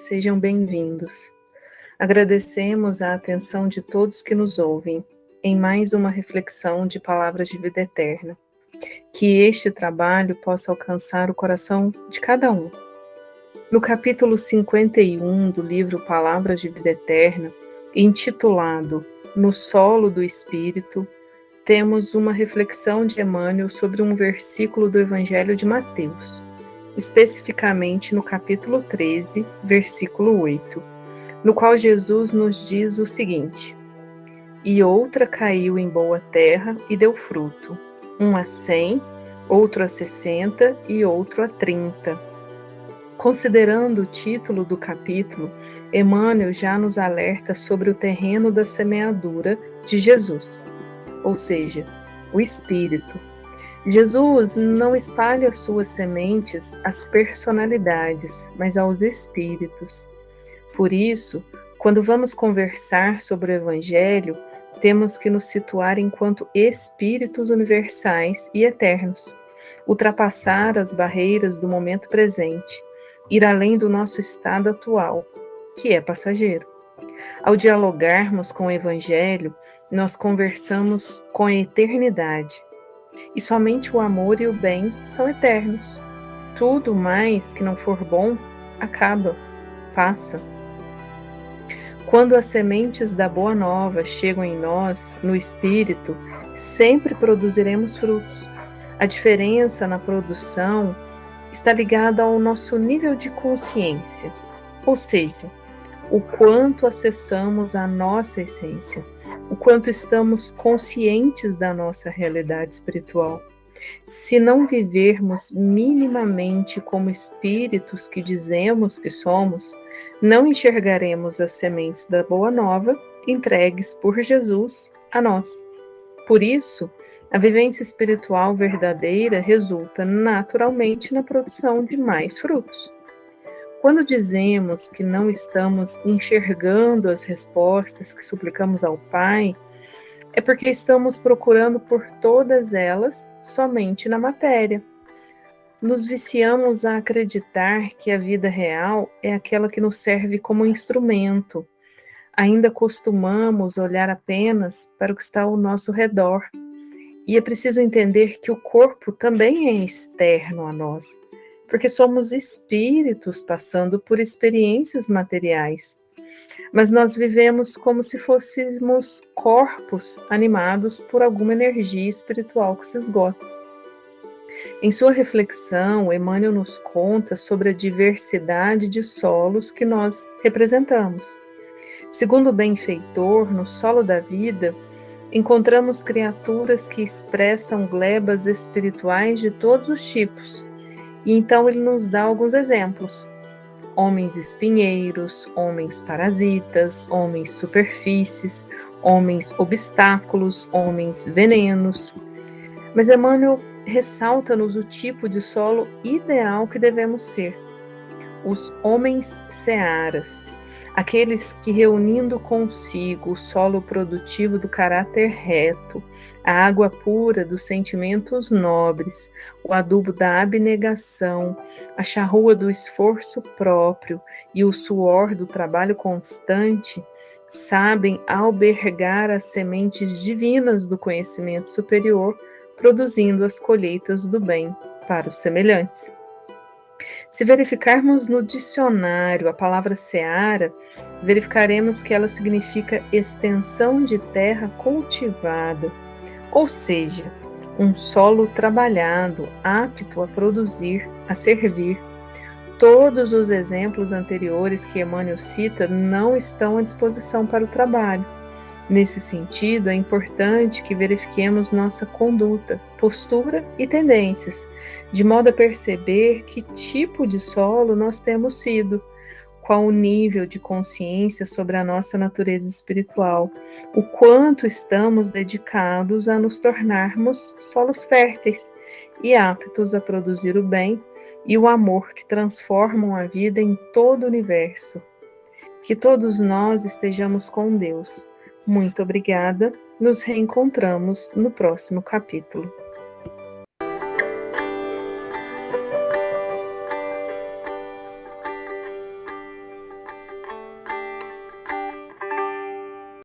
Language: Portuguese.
sejam bem-vindos. Agradecemos a atenção de todos que nos ouvem em mais uma reflexão de Palavras de Vida Eterna. Que este trabalho possa alcançar o coração de cada um. No capítulo 51 do livro Palavras de Vida Eterna, intitulado No Solo do Espírito, temos uma reflexão de Emmanuel sobre um versículo do Evangelho de Mateus, especificamente no capítulo 13, versículo 8, no qual Jesus nos diz o seguinte: E outra caiu em boa terra e deu fruto, um a 100, outro a 60 e outro a 30. Considerando o título do capítulo, Emmanuel já nos alerta sobre o terreno da semeadura de Jesus, ou seja, o Espírito. Jesus não espalha suas sementes às personalidades, mas aos espíritos. Por isso, quando vamos conversar sobre o Evangelho, temos que nos situar enquanto espíritos universais e eternos, ultrapassar as barreiras do momento presente, ir além do nosso estado atual, que é passageiro. Ao dialogarmos com o Evangelho, nós conversamos com a eternidade. E somente o amor e o bem são eternos. Tudo mais que não for bom, acaba, passa. Quando as sementes da Boa Nova chegam em nós, no Espírito, sempre produziremos frutos. A diferença na produção está ligada ao nosso nível de consciência, ou seja, o quanto acessamos a nossa essência, o quanto estamos conscientes da nossa realidade espiritual. Se não vivermos minimamente como espíritos que dizemos que somos, não enxergaremos as sementes da Boa Nova entregues por Jesus a nós. Por isso, a vivência espiritual verdadeira resulta naturalmente na produção de mais frutos. Quando dizemos que não estamos enxergando as respostas que suplicamos ao Pai, é porque estamos procurando por todas elas somente na matéria. Nos viciamos a acreditar que a vida real é aquela que nos serve como instrumento. Ainda costumamos olhar apenas para o que está ao nosso redor. E é preciso entender que o corpo também é externo a nós, porque somos espíritos passando por experiências materiais. Mas nós vivemos como se fôssemos corpos animados por alguma energia espiritual que se esgota. Em sua reflexão, Emmanuel nos conta sobre a diversidade de solos que nós representamos. Segundo o benfeitor, no solo da vida, encontramos criaturas que expressam glebas espirituais de todos os tipos. E então ele nos dá alguns exemplos. Homens espinheiros, homens parasitas, homens superfícies, homens obstáculos, homens venenos. Mas Emmanuel ressalta-nos o tipo de solo ideal que devemos ser. Os homens searas, aqueles que, reunindo consigo o solo produtivo do caráter reto, a água pura dos sentimentos nobres, o adubo da abnegação, a charrua do esforço próprio e o suor do trabalho constante, sabem albergar as sementes divinas do conhecimento superior, produzindo as colheitas do bem para os semelhantes. Se verificarmos no dicionário a palavra seara, verificaremos que ela significa extensão de terra cultivada, ou seja, um solo trabalhado, apto a produzir, a servir. Todos os exemplos anteriores que Emmanuel cita não estão à disposição para o trabalho. Nesse sentido, é importante que verifiquemos nossa conduta, postura e tendências, de modo a perceber que tipo de solo nós temos sido, qual o nível de consciência sobre a nossa natureza espiritual, o quanto estamos dedicados a nos tornarmos solos férteis e aptos a produzir o bem e o amor que transformam a vida em todo o universo. Que todos nós estejamos com Deus. Muito obrigada. Nos reencontramos no próximo capítulo.